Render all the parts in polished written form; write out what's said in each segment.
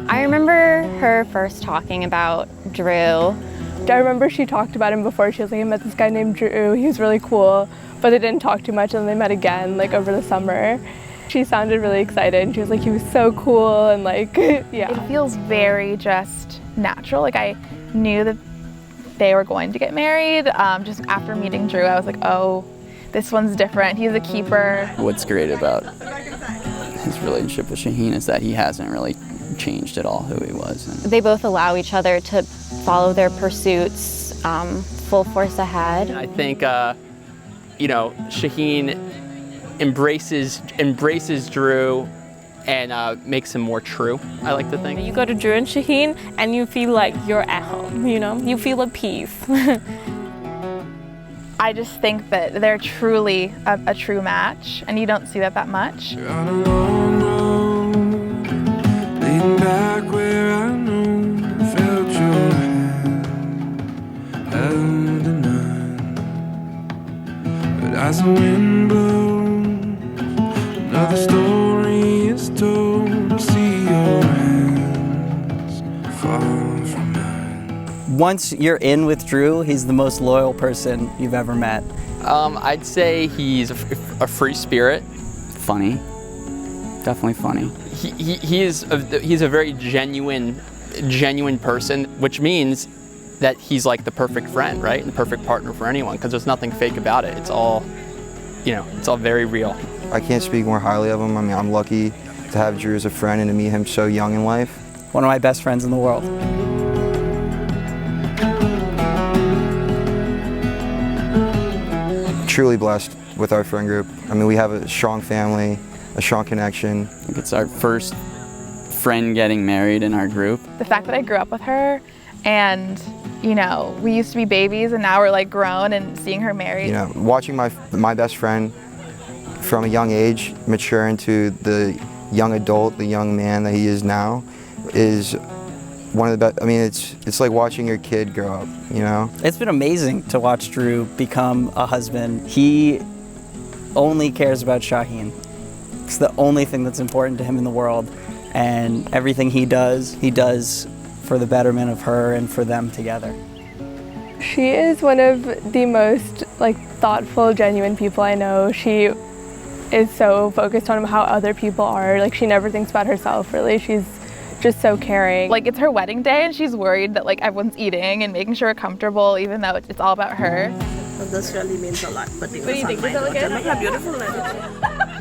I remember her first talking about Drew. I remember she talked about him before. She was like, I met this guy named Drew. He was really cool, but they didn't talk too much, and then they met again like over the summer. She sounded really excited, and she was like, he was so cool, and like, yeah. It feels very just natural. Like I knew that they were going to get married. Just after meeting Drew, I was like, oh, this one's different. He's a keeper. What's great about his relationship with Shaheen is that he hasn't really changed at all who he was. And They both allow each other to follow their pursuits full force ahead. I think, Shaheen embraces Drew and makes him more true, I like to think. You go to Drew and Shaheen, and you feel like you're at home, you know? You feel at peace. I just think that they're truly a true match, and you don't see that much. You're on a long road, leading back where I know felt your hand, held in none. But as the wind blows, another story is told. I see your hands far from mine. Once you're in with Drew, he's the most loyal person you've ever met. I'd say he's a free spirit. funny, definitely funny. He's a very genuine person, which means that he's like the perfect friend, right? And the perfect partner for anyone, because there's nothing fake about it. It's all, it's all very real. I can't speak more highly of him. I mean, I'm lucky to have Drew as a friend and to meet him so young in life. One of my best friends in the world. Truly blessed with our friend group. I mean, we have a strong family, a strong connection. I think it's our first friend getting married in our group. The fact that I grew up with her, and we used to be babies, and now we're like grown, and seeing her married. Watching my best friend from a young age mature into the young adult, the young man that he is now, is one of the best. I mean, it's like watching your kid grow up, It's been amazing to watch Drew become a husband. He only cares about Shaheen. It's the only thing that's important to him in the world, and everything he does for the betterment of her and for them together. She is one of the most thoughtful, genuine people I know. She is so focused on how other people are. She never thinks about herself, really. She's just so caring. It's her wedding day, and she's worried that everyone's eating and making sure we're comfortable, even though it's all about her. Well, this really means a lot. What do you think? Look how beautiful that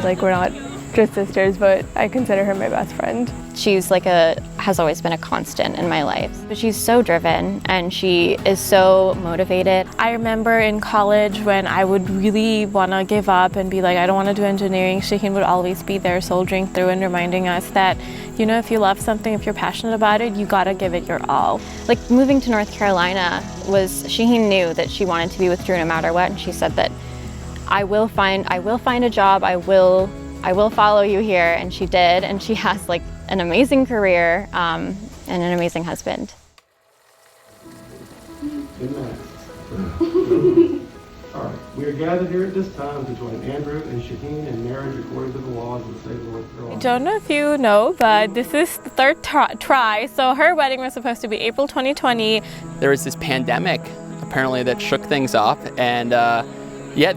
is. We're not just sisters, but I consider her my best friend. She's has always been a constant in my life. But she's so driven, and she is so motivated. I remember in college when I would really want to give up and be like, I don't want to do engineering, Shaheen would always be there soldiering through and reminding us that, if you love something, if you're passionate about it, you gotta give it your all. Moving to North Carolina Shaheen knew that she wanted to be with Drew no matter what, and she said that I will find a job, I will follow you here, and she did, and she has an amazing career and an amazing husband. Good night. All right, we are gathered here at this time to join Andrew and Shaheen in marriage according to the laws of the state of North Carolina. I don't know if you know, but this is the third try. So her wedding was supposed to be April 2020. There was this pandemic, apparently, that shook things up, and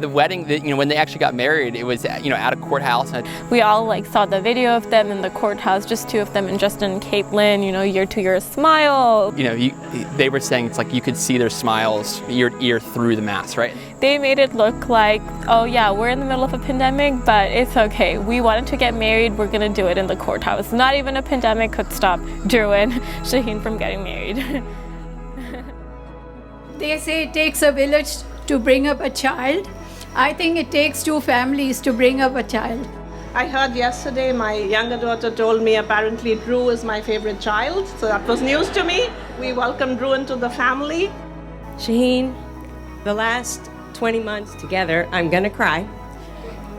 the wedding, when they actually got married, it was, at a courthouse. We all saw the video of them in the courthouse, just two of them, and Justin and Caitlin, year to year smile. They were saying it's you could see their smiles ear to ear through the mask, right? They made it look like, oh yeah, we're in the middle of a pandemic, but it's okay. We wanted to get married, we're gonna do it in the courthouse. Not even a pandemic could stop Drew and Shaheen from getting married. They say it takes a village to bring up a child. I think it takes two families to bring up a child. I heard yesterday my younger daughter told me apparently Drew is my favorite child, so that was news to me. We welcome Drew into the family. Shaheen, the last 20 months together, I'm gonna cry.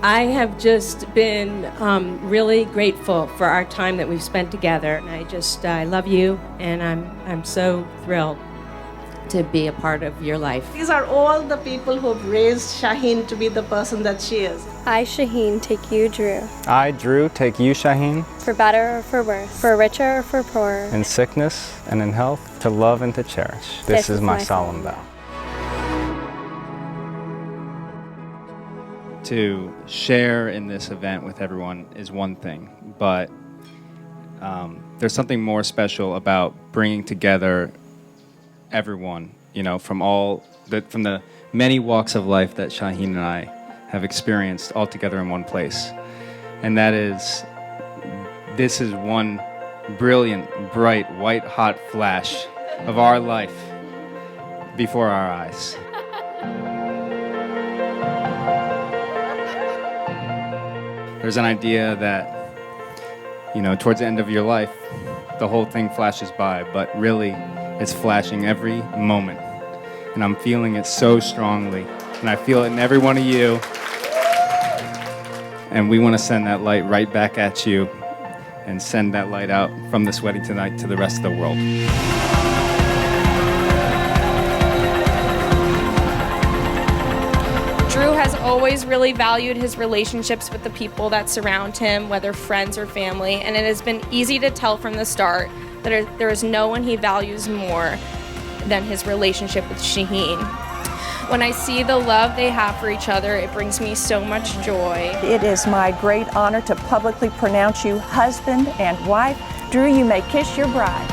I have just been really grateful for our time that we've spent together. I love you, and I'm so thrilled to be a part of your life. These are all the people who've raised Shaheen to be the person that she is. I, Shaheen, take you, Drew. I, Drew, take you, Shaheen. For better or for worse, for richer or for poorer. In sickness and in health, to love and to cherish. This is my solemn vow. To share in this event with everyone is one thing, but there's something more special about bringing together everyone, you know, from the many walks of life that Shaheen and I have experienced all together in one place. And that is, this is one brilliant, bright, white hot flash of our life before our eyes. There's an idea that, you know, towards the end of your life, the whole thing flashes by, but really it's flashing every moment. And I'm feeling it so strongly, and I feel it in every one of you. And we want to send that light right back at you and send that light out from this wedding tonight to the rest of the world. Drew has always really valued his relationships with the people that surround him, whether friends or family, and it has been easy to tell from the start that there is no one he values more than his relationship with Shaheen. When I see the love they have for each other, it brings me so much joy. It is my great honor to publicly pronounce you husband and wife. Drew, you may kiss your bride.